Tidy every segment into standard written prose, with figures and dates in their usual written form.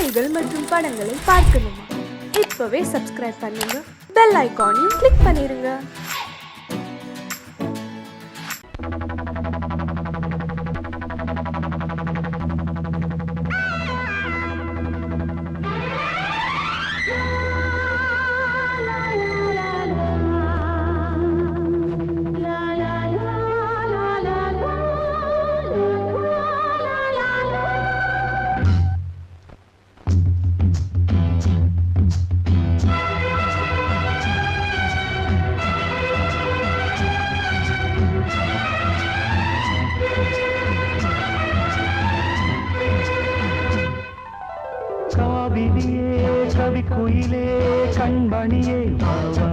செய்திகள் மற்றும் படங்களை பார்க்கணுமா? இப்பவே சப்ஸ்கிரைப் பண்ணுங்க, பெல் ஐகானையும் கிளிக் பண்ணிருங்க. கவி குயிலே கண்மணியே வாவா,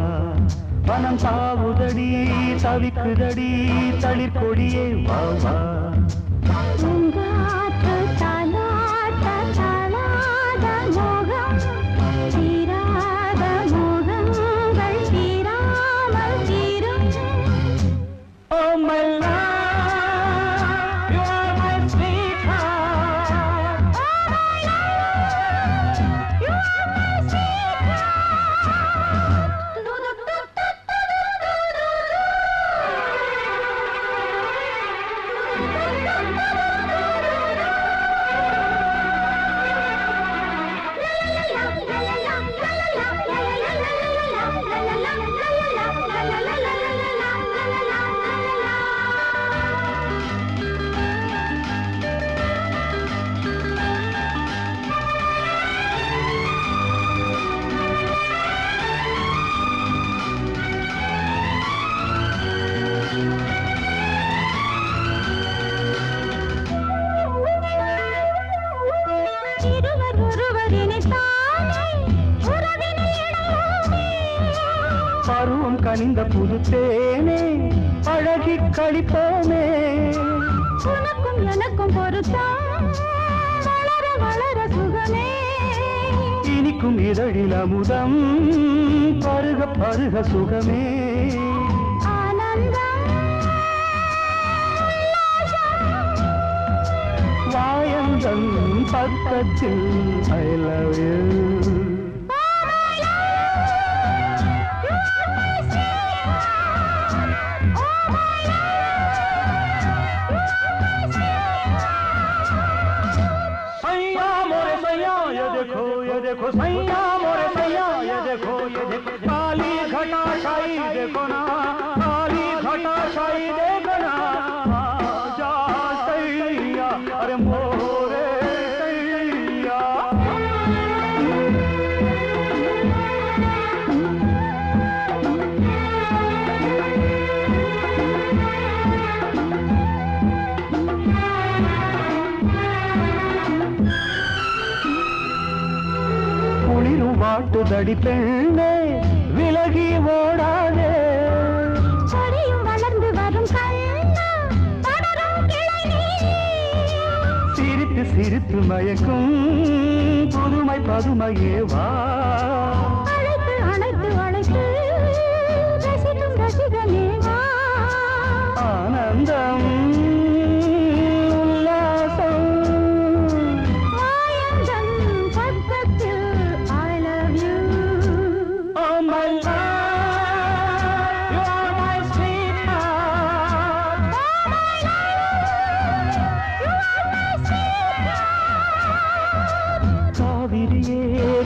வனம் தாவுதடி தவிக்குதடி தளிர்கொடியே வாவா. பருவம் கனிந்த புது தேனே அழகி கழிப்போமே, உனக்கும் எனக்கும் பொருத்தம் வளர வளர சுகமே, இனிக்கும் இதழில் அமுதம் பருக பருக சுகமே. வாயந்தன் பக்கத்தில் I love you. देखो सैया मोरे सैया, ये देखो काली घटा छाई, देखो ना काली घटा छाई, देखो ना जा सैया, अरे मोरे सैया. வாட்டுதடி பெண்ணே விலகி ஓடாதே, செடியும் வளர்ந்து வரும் கண்ணா படரும் கிளை, சிரித்து சிரித்து மயக்கும் புதுமை பதுமையே வா, அழைத்து அழைத்து அழைத்து ரசிக்கும் ரசிகனே வா. ஆனந்தம்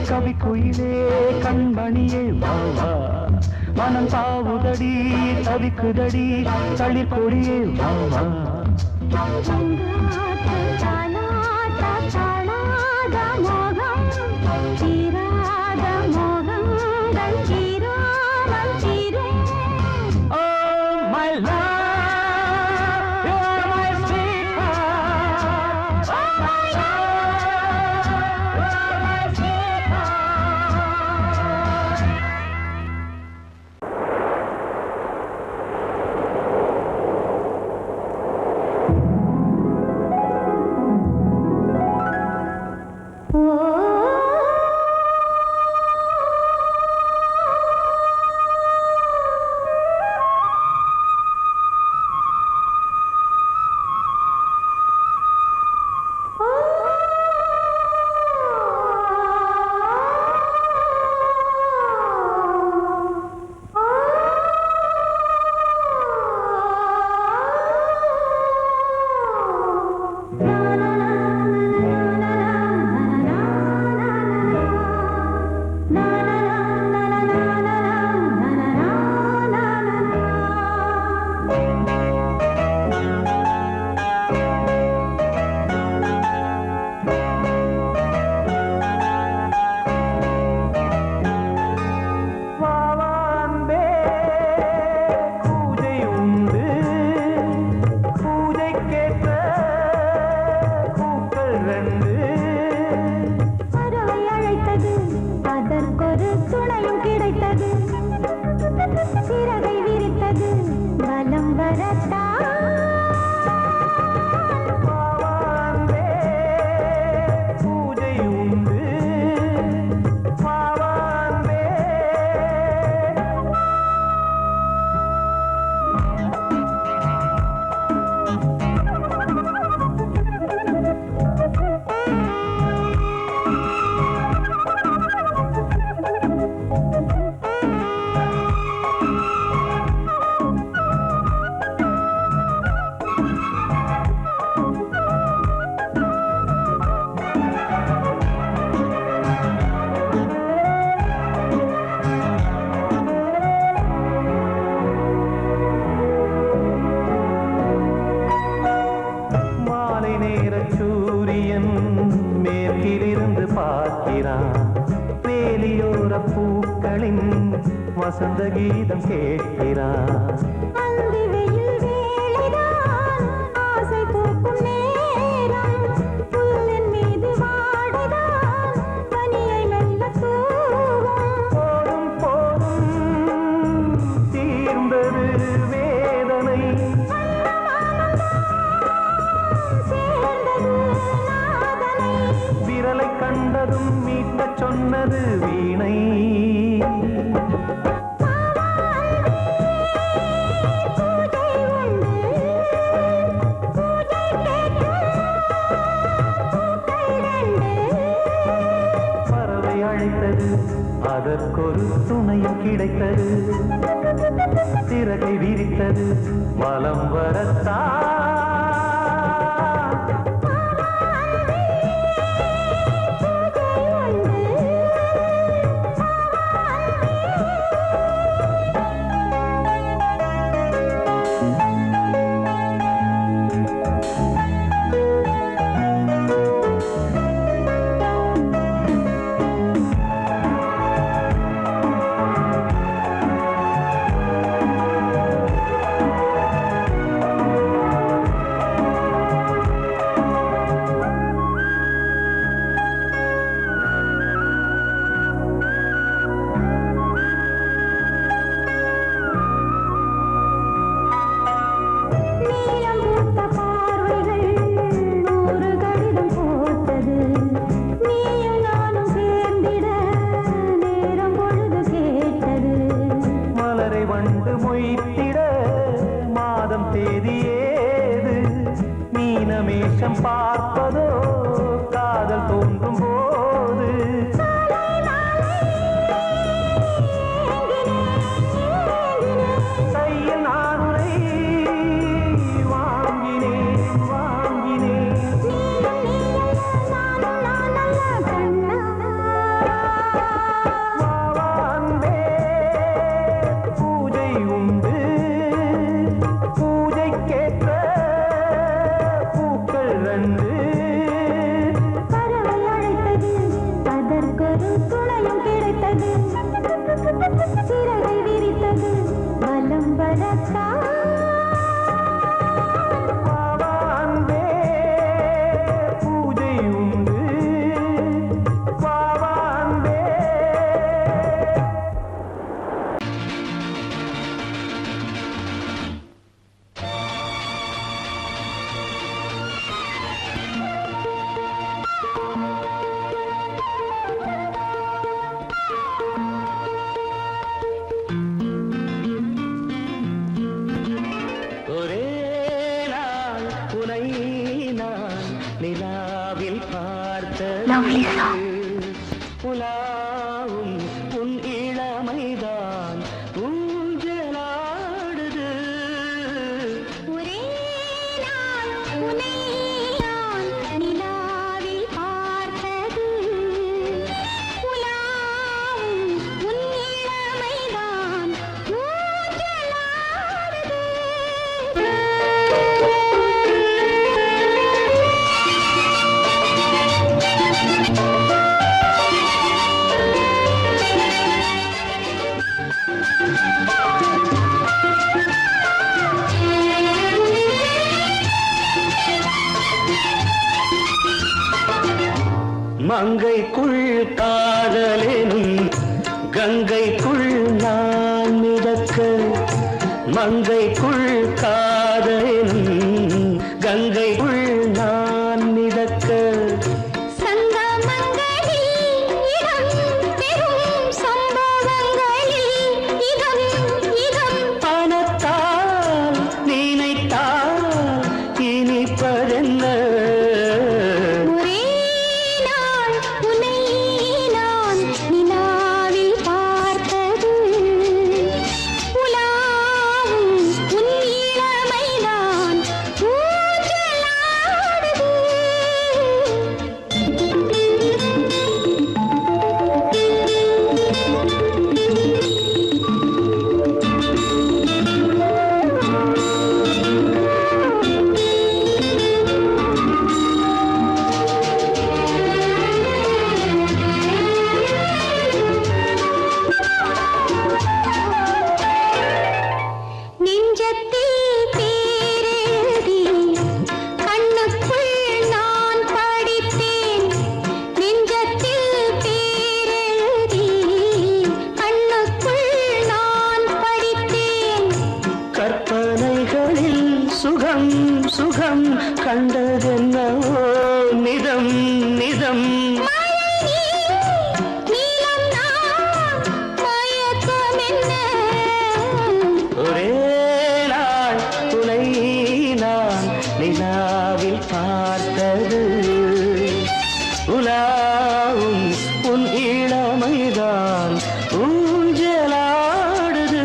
கவி குயிலே கண்மணியே வாவா, மனம் தாவுதடி தவிக்குதடி தளிர்கொடியே வாவா. நின்று பார்க்கிறான். வேலியோர பூக்களின் வசந்த கீதம் கேட்கிறான். அந்தி வெயில் வேளைதான் ஆசை பூக்கும் நேரம். புல்லின் மீது வாடைதான் பனியை மெல்ல தூவும். போதும் போதும் தீர்ந்தது வேதனை. சேர்ந்தது நாதனை. விரலை கண்டதும் மீட்டச் சொன்னது வீணை. பறவை அழைத்தது, அதற்கொரு துணையும் கிடைத்தது. சிறகை விரித்தது, வலம் வரத்தான். நீலம் பூத்த பார்வைகள் நூறு கடிதம் போட்டது. நீயும் நானும் சேர்ந்திட நேரம் பொழுது கேட்டது. மலரை வண்டு மொய்த்திட மாதம் தேதி ஏது? மீனமேஷம் பார்ப்பதோ காதல் தோன்றும் போது. கையில் நான் உன்னை வாங்கினேன் வாங்கினேன். வா அன்பே, பூஜை உண்டு. பூஜைக்கேற்ற பூக்கள் ரெண்டு. பறவை அழைத்தது, அதற்கொரு துணையும் கிடைத்தது. சிறகை விரித்தது, வலம் வரத்தான். வா அன்பே, பூஜை உண்டு. வா அன்பே. ஒரே நாள் உனை நான் நிலாவில் பார்த்தது. உலாவும் உன் இளமைதான் ஊஞ்சலாடுது. ஒரே நாள் உன்னை நான் நிலாவில் பார்த்தது. உலாவும் உன் இளமைதான் ஊஞ்சலாடுது. மங்கைக்குள் காதலெனும் கங்கைக்குள் நான் மிதக்க. மங்கைக்குள் காதலெனும் கங்கைக்குள் நான் மிதக்க. சங்கமங்களில் இடம் பெறும் சம்பவங்களில் இதம் இதம். பணத்தால் நினைத்தால் இனிப்பதென்ன? ஒரே நாள் உன்னை நான் நிலாவில் பார்த்தது. உலாவும் உன் இளமைதான் கண்டதென்னவோ நிதம் நிதம் ஒரே நாள் உனை நான் நிலாவில் பார்த்தது உலாவும் உன் இளமைதான் ஊஞ்சலாடுது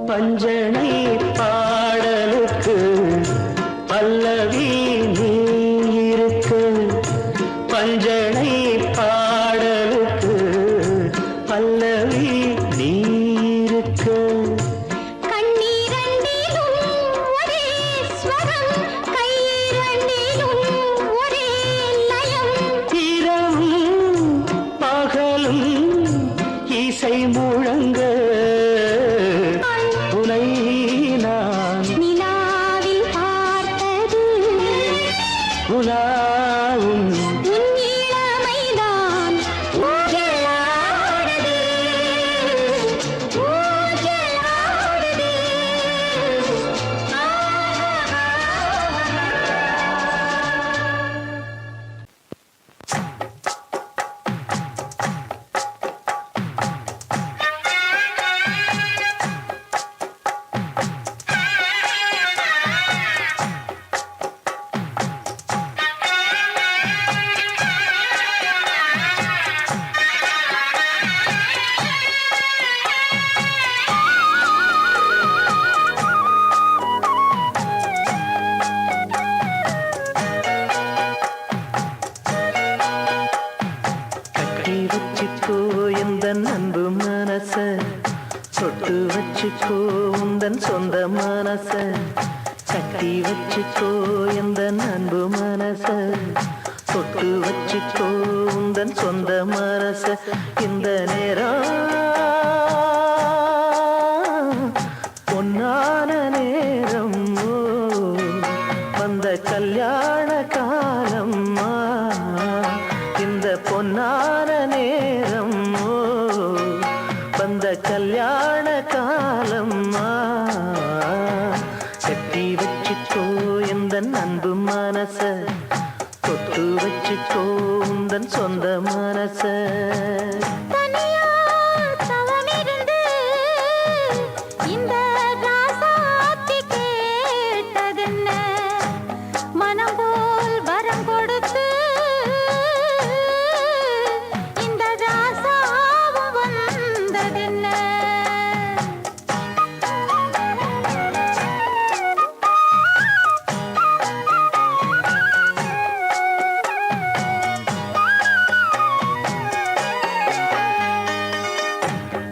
பஞ்சனை பாடலுக்கு பல்லவி நீ இருக்கு பஞ்சனை பாடலுக்கு பல்லவி நீ இருக்கு இரவும் பகலும் இசை முழங்க உனை நான் நிலாவில் பார்த்தது உலாவும் உன் இளமைதான் ஊஞ்சலாடுது ஊஞ்சலாடுது கட்டி வச்சுக்கோ எந்த அன்பு மனச தொட்டு வச்சுக்கோ உந்தன் சொந்த மனச கட்டி வச்சுக்கோ எந்த அன்பு மனச தொட்டு வச்சுக்கோ உந்தன் சொந்த மனச இந்த நேரம் பொன்னான நேரம் வந்த கல்யாண காலம் இந்த பொன்னான நேரம் வந்த கல்யாண காலம் கட்டி வச்சுக்கோ எந்த அன்பு மனச தொட்டு வச்சுக்கோ உந்தன் சொந்த மனச தனியா தவமிருந்து இந்த ராசாத்தி கேட்டதென்ன மனம் போல் வரம் கொடுத்து இந்த ராசாவும் வந்ததென்ன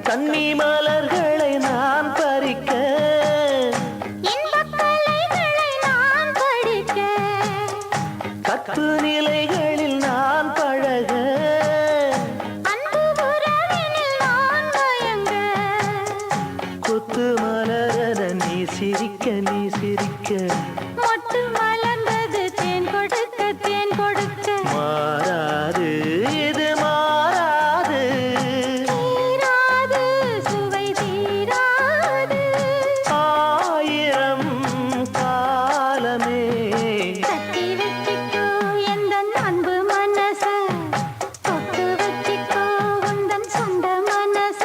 கன்னி மலர்களை நான் பறிக்க இன்பக் கலைகளை நான் படிக்க கற்பு நிலைகளில் நான் பழக அன்பு உறவினில் நான் மயங்க கொத்து மலர நீ சிரிக்க நீ சிரிக்க மொட்டு மலர்ந்தது தேன் கொடுக்க தேன் கொடுக்க மாறாது இது மாறாது தீராது சுவை தீராது ஆயிரம் காலமே கட்டி வச்சிக்கோ எந்தன் அன்பு மனச தொட்டு வச்சிக்கோ உந்தன் சொந்த மனச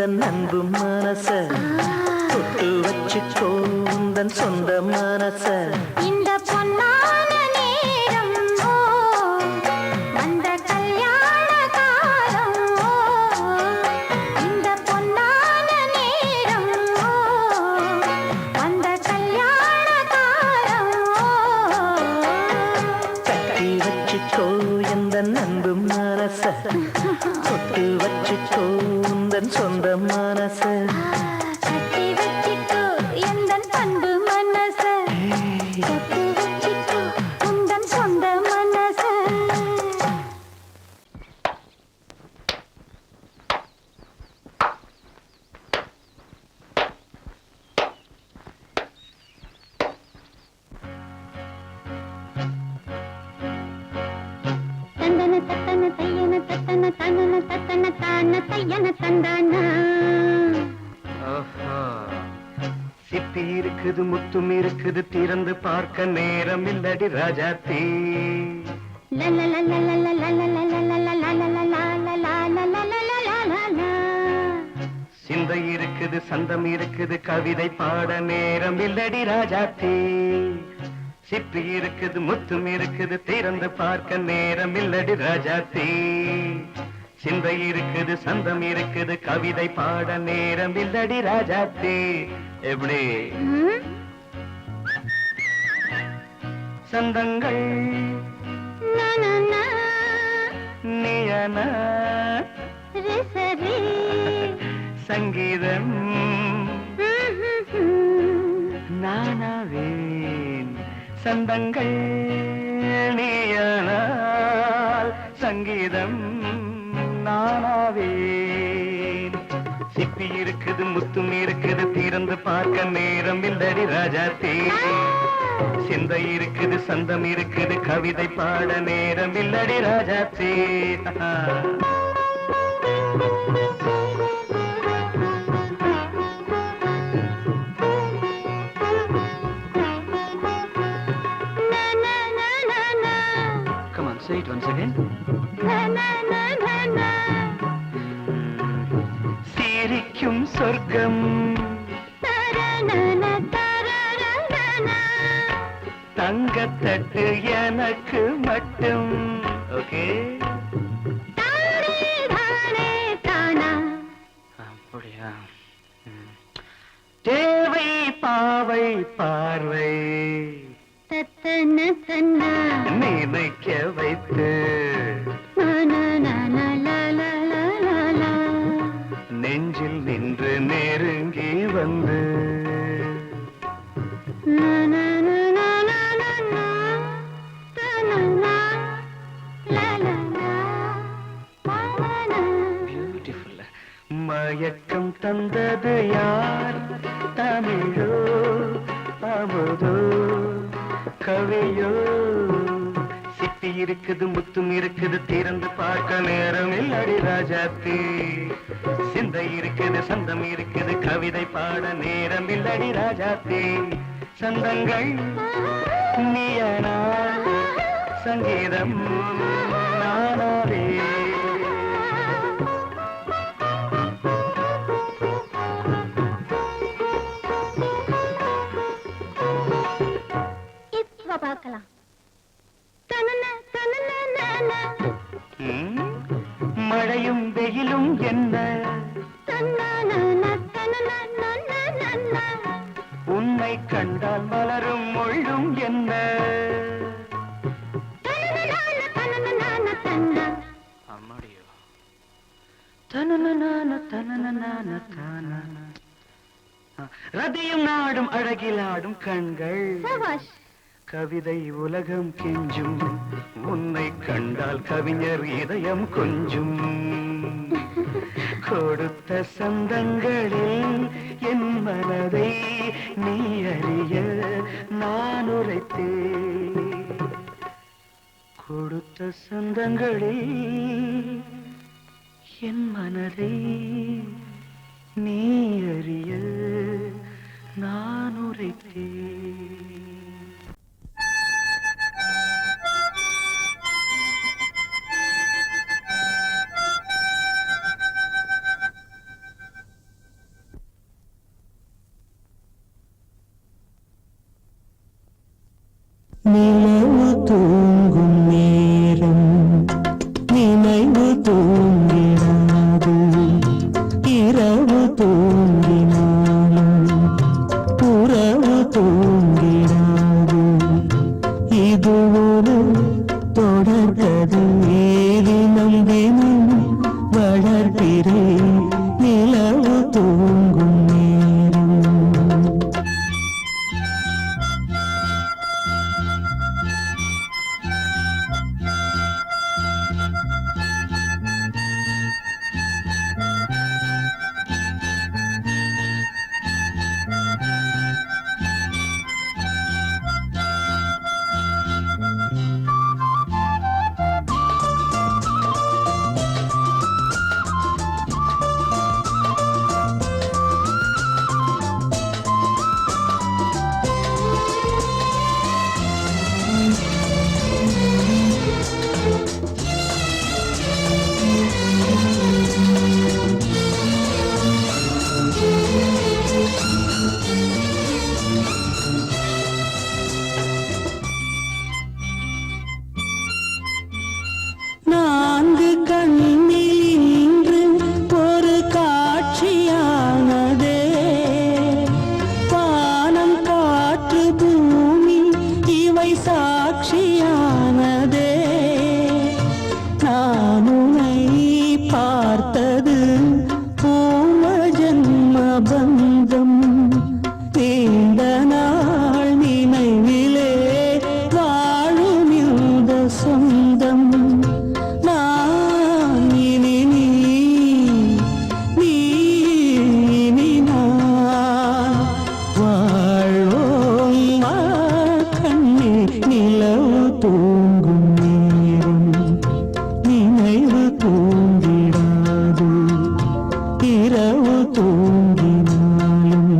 எந்த அன்பு மனச தொட்டு வச்சுக்கோ உந்தன் சொந்த மனச இந்த பொன்னான நேரம் ஓ வந்த கல்யாண காலம் ஓ இந்த பொன்னான நேரம் ஓ வந்த கல்யாண காலம் ஓ கட்டி வச்சுக்கோ எந்த அன்பு மனச தொட்டு வச்சுக்கோ உந்தன் சொந்த மனச கட்டி வச்சிக்கோ எந்தன் அன்பு மனச தொட்டு வச்சிக்கோ உந்தன் சொந்த மனச தந்தன தத்தன தையன தத்தன தனன தத்தன தான தையன தந்தானா சிப்பி இருக்குது முத்தும் இருக்குது திறந்து பார்க்க நேரம் இல்லடி ராஜாத்தி சிந்தை இருக்குது சந்தம் இருக்குது கவிதை பாட நேரம் இல்லடி ராஜாத்தி சிப்பி இருக்குது முத்தும் இருக்குது திறந்து பார்க்க நேரம் இல்லடி ராஜாத்தி சிந்தை இருக்குது சந்தம் இருக்குது கவிதை பாட நேரம் இல்லடி ராஜாத்தி எப்படி சந்தங்கள் நீயன சங்கீதம் நானாவேன் சந்தங்கள் நீயனால் சங்கீதம் நானாவேன் சிப்பி இருக்குது முத்தும் இருக்குது திறந்து பார்க்க நேரம் இல்லடி ராஜாத்தி சிந்தை இருக்குது சந்தம் இருக்குது கவிதை பாட நேரம் இல்லடி Rajathi Come on, say it once again. சிரிக்கும் சொர்க்கம் தங்கத்தட்டு எனக்கு மட்டும் ஓகே அப்படியா தேவை பாவை பார்வை நினைக்க வைத்து நெஞ்சில் நின்று நெருங்கி வந்து பியூட்டிஃபுல் மயக்கம் தந்தது யார் தமிழோ அமுதோ கவியோ சிப்பி இருக்குது முத்தும் இருக்குது திறந்து பார்க்க நேரம் இல்லடி ராஜாத்தி சிந்தை இருக்குது சந்தம் இருக்குது கவிதை பாட நேரம் இல்லடி ராஜாத்தி சந்தங்கள் நீயனா சங்கீதம் நானாவே பார்க்கலாம் மழையும் வெயிலும் என்ன உன்னை கண்டால் மலரும் மொழியும் என்ன அம்மாடியோ ரதியும் நாடும் அழகிலாடும் கண்கள் கவிதை உலகம் கெஞ்சும் உன்னை கண்டால் கவிஞர் இதயம் கொஞ்சும் கொடுத்த சந்தங்களில் என் மனதை நீ அறிய நான் உரைத்தேன் கொடுத்த சந்தங்களில் என் மனதை நீ அறிய நான் உரைத்தேன் நினைவு தூங்கிடாது இரவு தூங்கினாலும் உறவு தூங்கிடாது இது ஒரு தொடர்கதை தினம் தினம் வளர்கிறேன் நிலவு தூங்கும் நேரம் நான்கு கண்ணில் இன்று ஒரு காட்சியானதே வானம் காற்று பூமி இவை சாட்சியானதே நான் உன்னை பார்த்தது பூர்வ ஜன்ம பந்தம் நீண்ட நாள் நினைவிலே வாழும் இந்த சொந்தம் நான் இனி நீ இனி நான் வாழ்வோம் வா கண்ணே நிலவு தூங்கும் நேரம் நினைவு தூங்கிடாது இரவு தூங்கினாலும்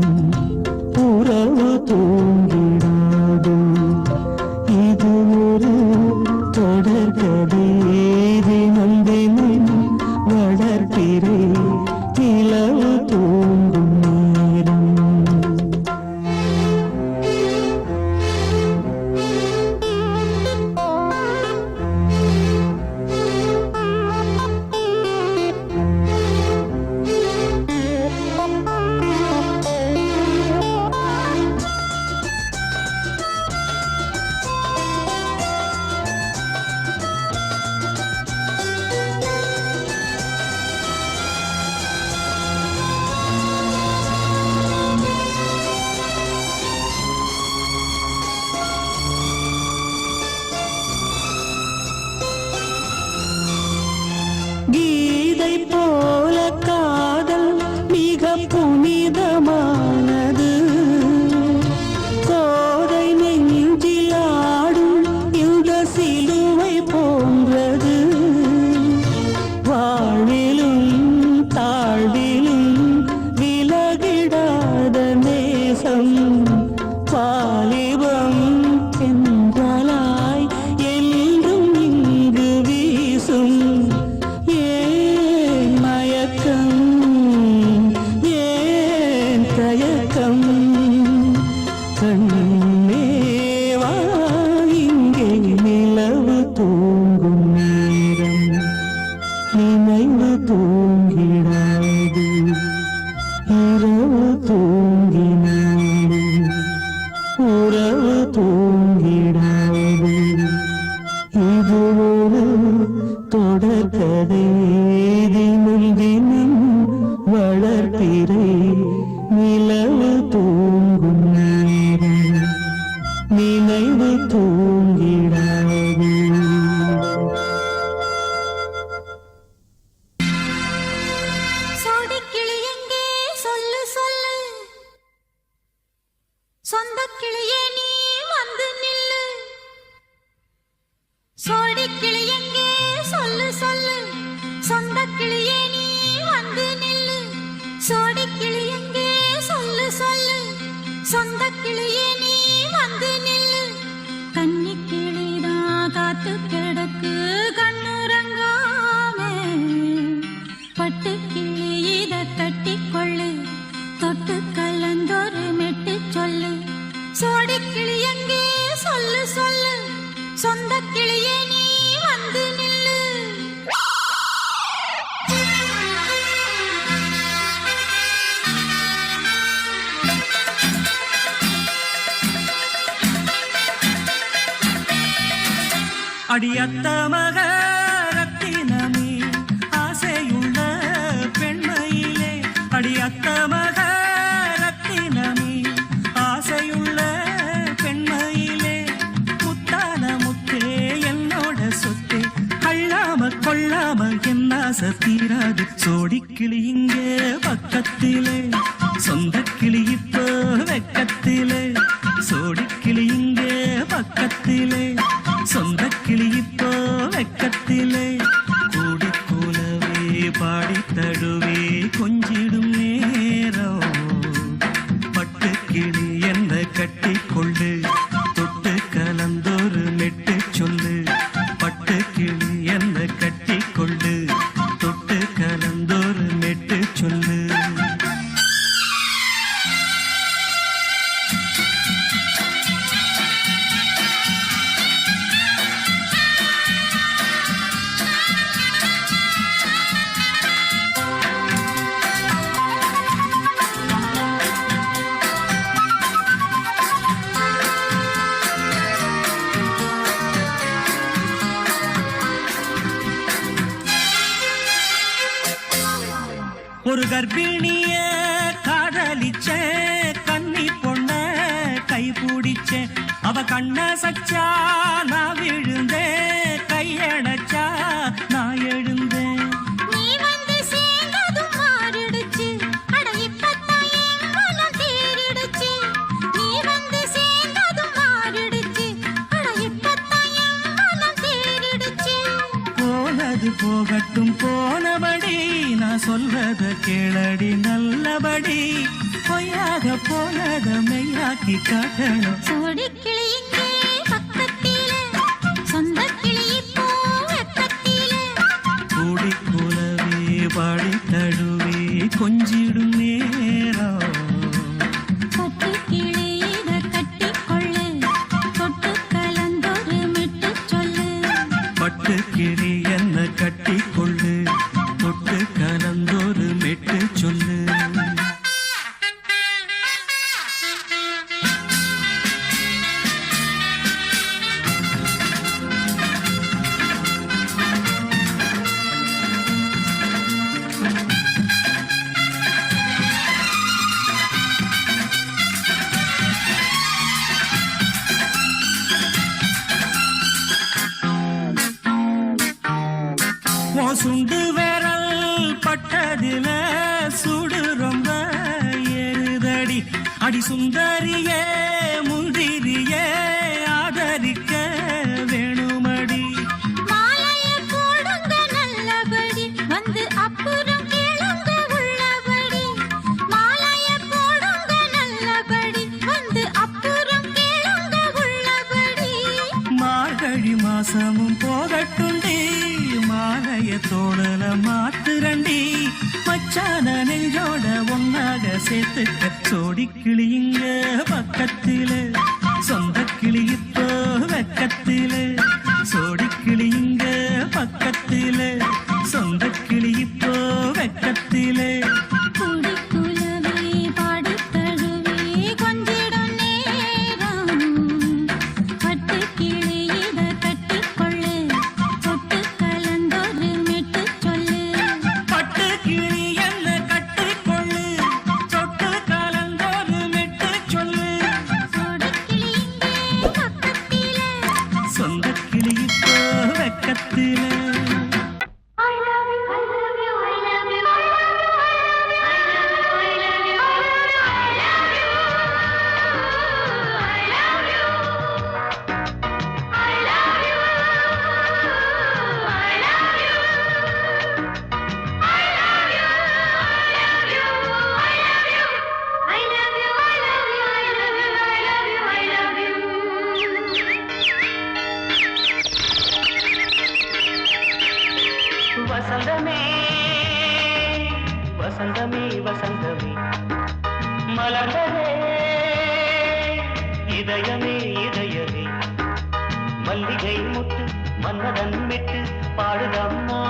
உறவு தூங்கிடாது இது ஒரு தொடர்கதை தினம் தினம் வளர்க்கிறேன் நிலவு தூங்கும் நேரம் கீதை போல காதல் மிக புனிதமானது கோதை நெஞ்சில் ஆடும் இந்த சிலுவை போன்றது வாழ்விலும் தாழ்விலும் விலகிடாத நேசம் வாலிபம் என்றலாய் என்றும் இங்கு வீசும் ஏன் மயக்கம் ஏன் தயக்கம் கண்ணேவா இங்கே நிலவு தூங்கும் நேரம் நினைவு தூங்கிடாது இரவு தூங்கினாலும் உறவு தூங்கிடாது இது ஒரு தொடர்கதை தினம் தினம் வளர்க்கிறேன் நிலவு தூங்கும் நேரம் நினைவு தூங்கிடாது சோடிக்கிளி எங்கே சொல்லு சொல்லு சொந்த கிளியே நீ வந்து நில்லு சோடிக்கிளி எங்கே சொல்லு சொல்லு சொந்த கிளியே நீ வந்து நில்லு சோடிக்கிளி எங்கே அடியத்த மக ரத்தினமே ஆசையுள்ள பெண்மையிலே அடியத்த மக ரத்தினமே ஆசையுள்ள பெண்மையிலே முத்தான முத்தே என்னோட சொத்தே அள்ளாம கொள்ளாம என்ன சத்தீராது சோடிக்கிளி இங்கே பக்கத்திலே சொந்த கிளி இப்போ வெக்கத்திலே சோடிக்கிளி இங்கே பக்கத்திலே சொந்த கிளி இப்போ வெக்கத்திலே கூடி கூலவே பாடி தழுவே கொஞ்சிடும் நேரம் பட்டு கிளி என்ன கட்டி கொள்ளு தொட்டு கலந்தொரு மெட்டு சொல்லு பட்டு கிளி என்ன கட்டி கொள்ளு தொட்டு கலந்தொரு மெட்டு சொல்லு ஒரு கர்ப்பிணிய காதலிச்ச கன்னி பொண்ண கை பிடிச்ச அவ கண்ண சச்சா நான் விழுந்தேன் கையடைச்சா நான் எழுந்தேன் நீ வந்து சேர்ந்ததும் மாறிடுச்சு அட இப்பத்தான் என் மனம் தேறிடுச்சு நீ வந்து சேர்ந்ததும் மாறிடுச்சு அட இப்பத்தான் என் மனம் தேறிடுச்சு போனது போகட்டும் போனபடி நான் சொல்றத கேளடி நல்லபடி பொய்யாக போனத மெய்யாக்கி காட்டணும் சோடிக்கிளி இங்கே பக்கத்திலே சொந்த கிளி இப்போ வெக்கத்திலே கூடி கூலவே பாடி தழுவே கொஞ்சிடும் நேரம் பட்டு கிளி இத கட்டிக்கொள்ளு தொட்டு கலந்தொரு மிட்டு சொல்லு பட்டு கிளி என்ன கட்டி கொள்ளு தொட்டு கலந்தொரு மெட்டு சொல்லு சுண்டு விரல் பட்டதில சுடு ரொம்ப ஏறுதடி அடி சுந்தரியே முந்திரியே ஆதரிக்க வேணுமடி மாலைய போடுங்க நல்லபடி வந்து அப்புறம் கேளுங்க உள்ளபடி மாலைய போடுங்க நல்லபடி வந்து அப்புறம் கேளுங்க உள்ளபடி மார்கழி மாசமும் போகட்டுண்டி மாலைய தோழல மாத்துரண்டி மச்சான நெஞ்சோட ஒன்னாக சேர்த்துக்க சோடிக்கிளி இங்க பக்கத்திலே சொந்த கிளி இப்போ வெக்கத்திலே சோடிக்கிளி இங்க பக்கத்திலே சொந்த கிளி இப்போ வெக்கத்திலே கூடி குலவே பாடி தழுவே கொஞ்சிடும் நேரம் பட்டு கிளி இத கட்டிக்கொள்ளு தொட்டு கலந்தொரு மெட்டு சொல்லு பட்டு கிளி என்ன கட்டிக்கொள்ளு தொட்டு கலந்தொரு மெட்டு சொல்லு சோடிக்கிளி இங்கே பக்கத்திலே சொந்த கிளி இப்போ வெக்கத்திலே I love you, I love you, I love you, I love you, I love you, I love you, I love you, I love you, I love you, I love you, I love you, I love you, I love you, I love you, I love you, I love you, I love you. வசந்தமே வசந்தமே வசந்தமே மலர்ந்ததே இதயமே இதயமே மல்லிகை முட்டு மன்னதன் மெட்டு பாடுதம்மா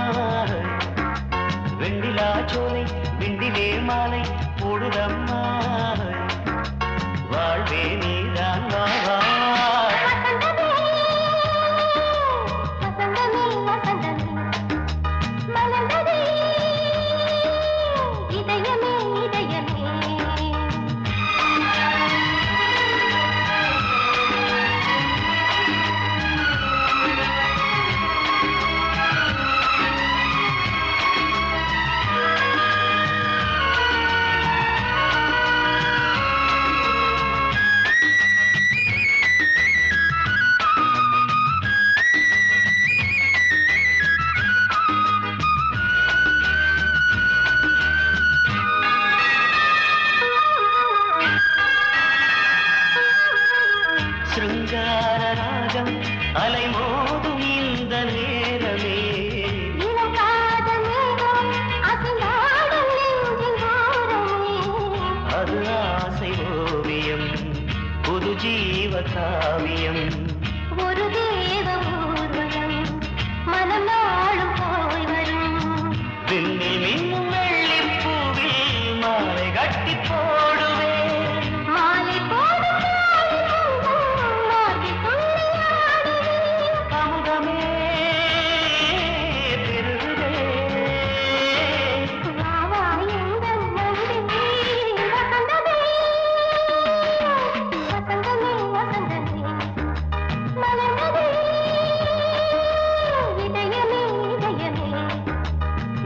வெண்ணிலா சோலை விண்டிலே மாலை போடுதம்மா வாழ்வே நீதான் வா வா.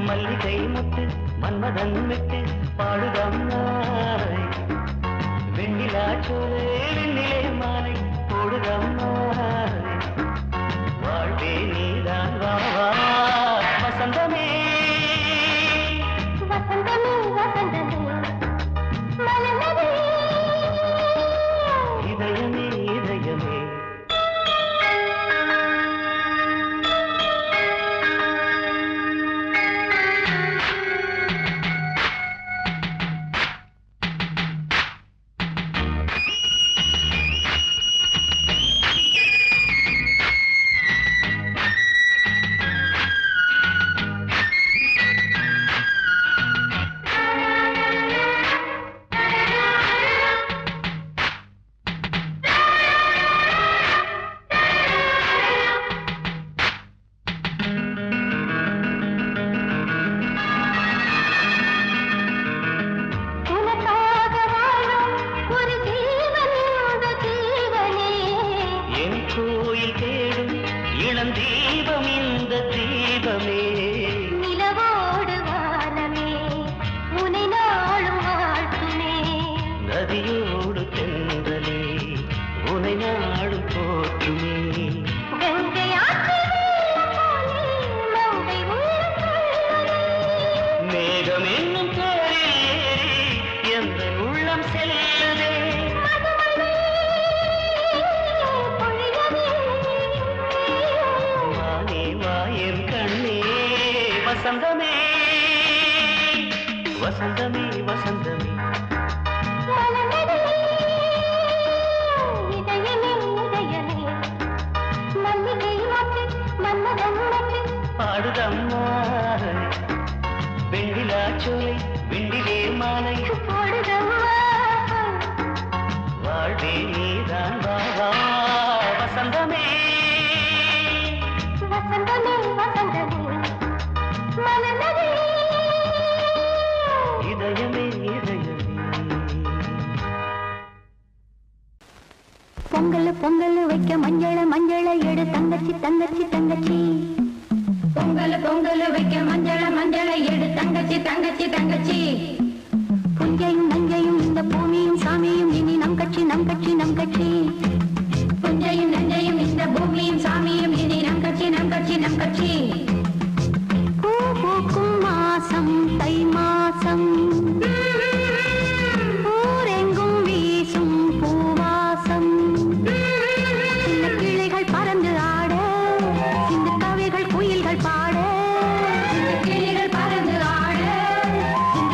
மல்லிகை முத்து மன்மதன் விட்டு பாடுதம்மா வெண்ணிலா சோலை வெண்ணிலே மாலை போடுதம்மா வாழ்வே நீதான் வா வா வசந்தமே வசந்தமே வசந்தமே மலர்ந்ததே இதயமே இதயமே உனக்காக வாழும் ஒரு ஜீவன் இந்த ஜீவனே என் கோயில் தேடும் இளம் தீபம் இந்த தீபமே நிலவோடு வானமே உனை நாளும் வாழ்த்துமே நதியோடு தென்றலே உனை நாடும் போற்றுமே கங்கை ஆற்று வெள்ளம் போலே மங்கை உள்ளம் கொள்ளுதே. மேகம் என்னும் பேரில் ஏறி எந்த உள்ளம் செல்லுதே மதுமழை பொழியவே. வானே வாயன் கண்ணே வசந்தமே வசந்தமே வசந்தமே மலர்ந்ததே இதயமே இதயமே மல்லிகை மொட்டு மன்மதன் மொட்டு பாடுதம்மா வெண்ணிலா சோலை வெண்ணிலே மாலை போடுதம்மா வாழ்வே நீதான் வா வா வசந்தமே வசந்தமே வசந்தமே மலர்ந்ததே இதயமே இதயமே பொங்கல் பொங்கல் வைக்க மஞ்சள மஞ்சள எடு தங்கச்சி தங்கச்சி தங்கச்சி பொங்கல் பொங்கல் வைக்க மஞ்சள மஞ்சள எடு தங்கச்சி தங்கச்சி தங்கச்சி புஞ்சையும் நஞ்சையும் இந்த பூமியும் சாமியும் இனி நம் கட்சி நம் கட்சி நம் கட்சி புஞ்சையும் நஞ்சையும் இந்த பூமியும் சாமியும் இனி நம் கட்சி நம் கட்சி நம் கட்சி பூ பூக்கும் மாசம் தை மாசம் ஊரெங்கும் வீசும் பூவாசம் சின்ன கிளைகள் பறந்து ஆட சின்ன கவிகள் குயில்கள் பாட சின்ன கிளைகள் பறந்து ஆட சின்ன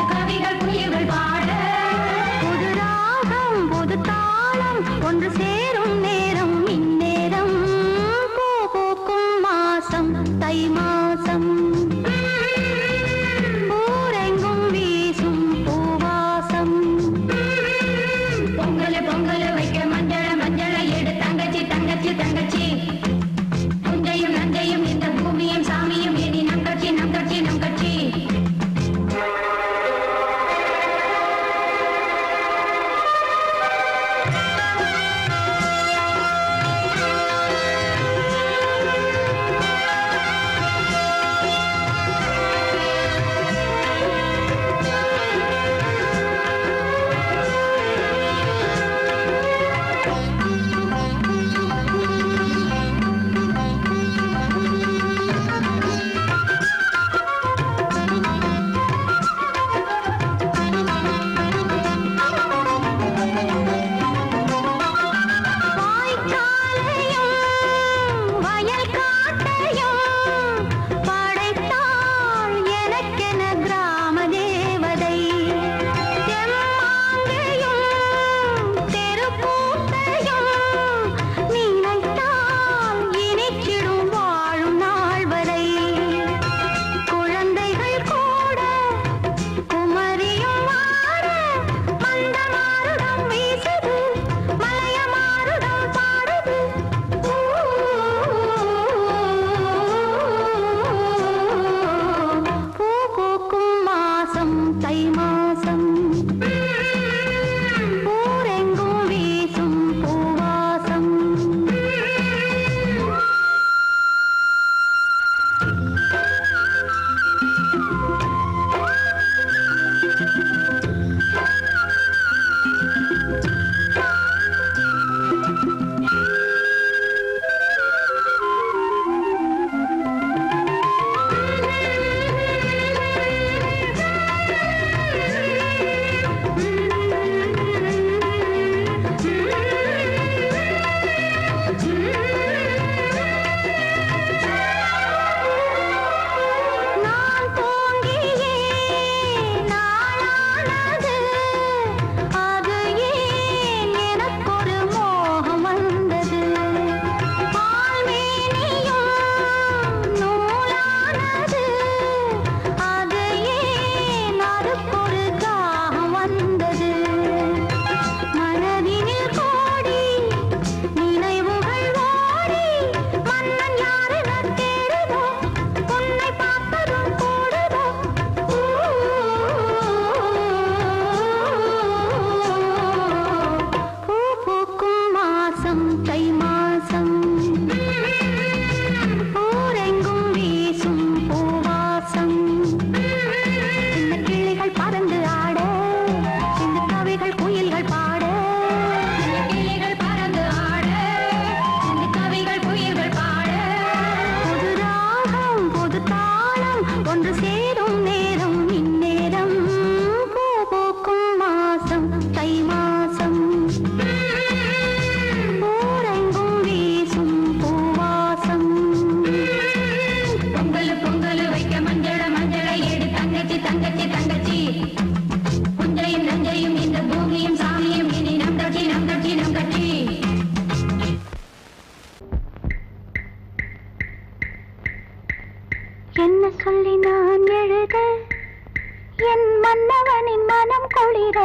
குளிர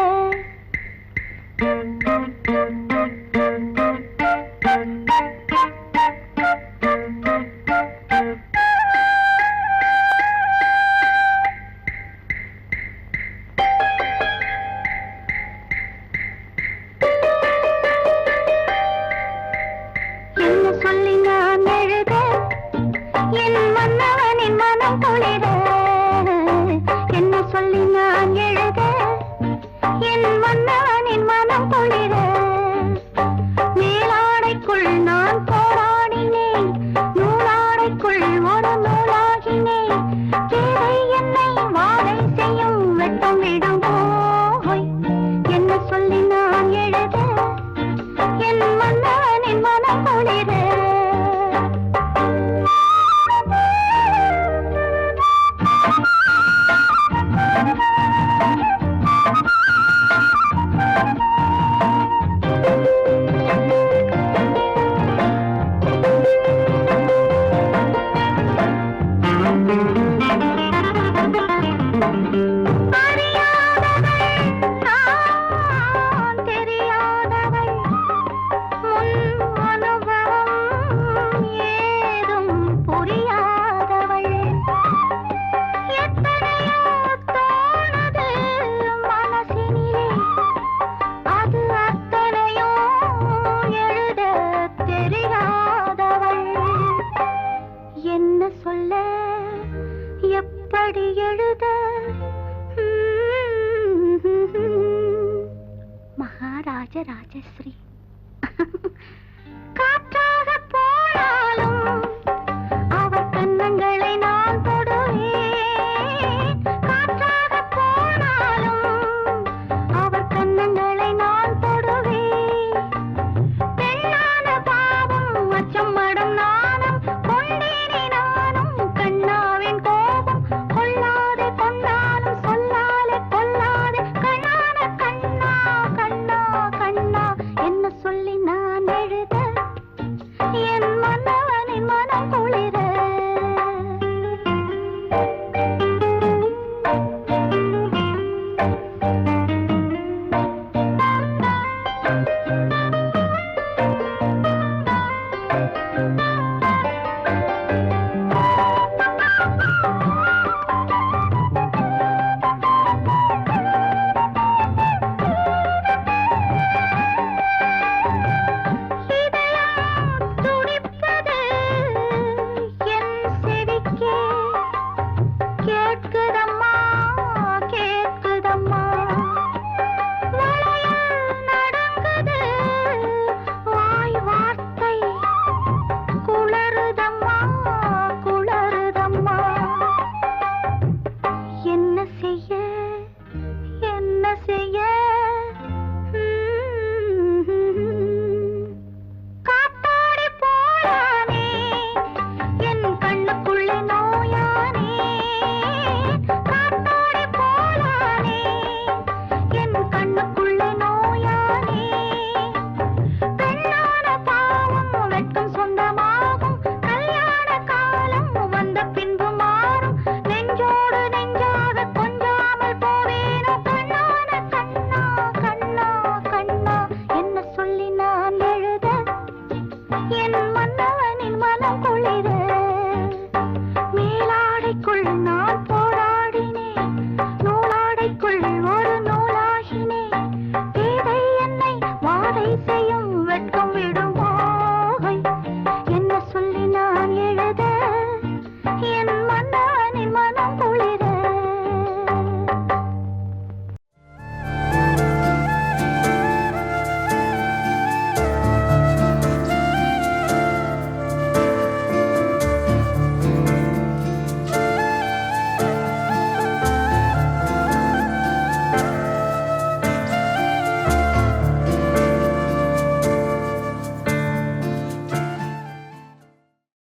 என்ன சொல்லி நான் எழுத என் மன்னவனின் மனம் குளிர என்ன சொல்லி நான் எழுத என் மன்னவனின் மனம் குளிர மேலாடைக்குள் நான் போராடினேன் நூலாடைக்குள் ஒரு நூலாகினேன் தேவை என்னை வாழை செய்யும் வெட்டம் விடும் போய் என்ன சொல்லி நான் எழுத என் மன்னவனின் மனம் குளிர என்ன சொல்ல எப்படி எழுத மகாராஜ ராஜஸ்ரீ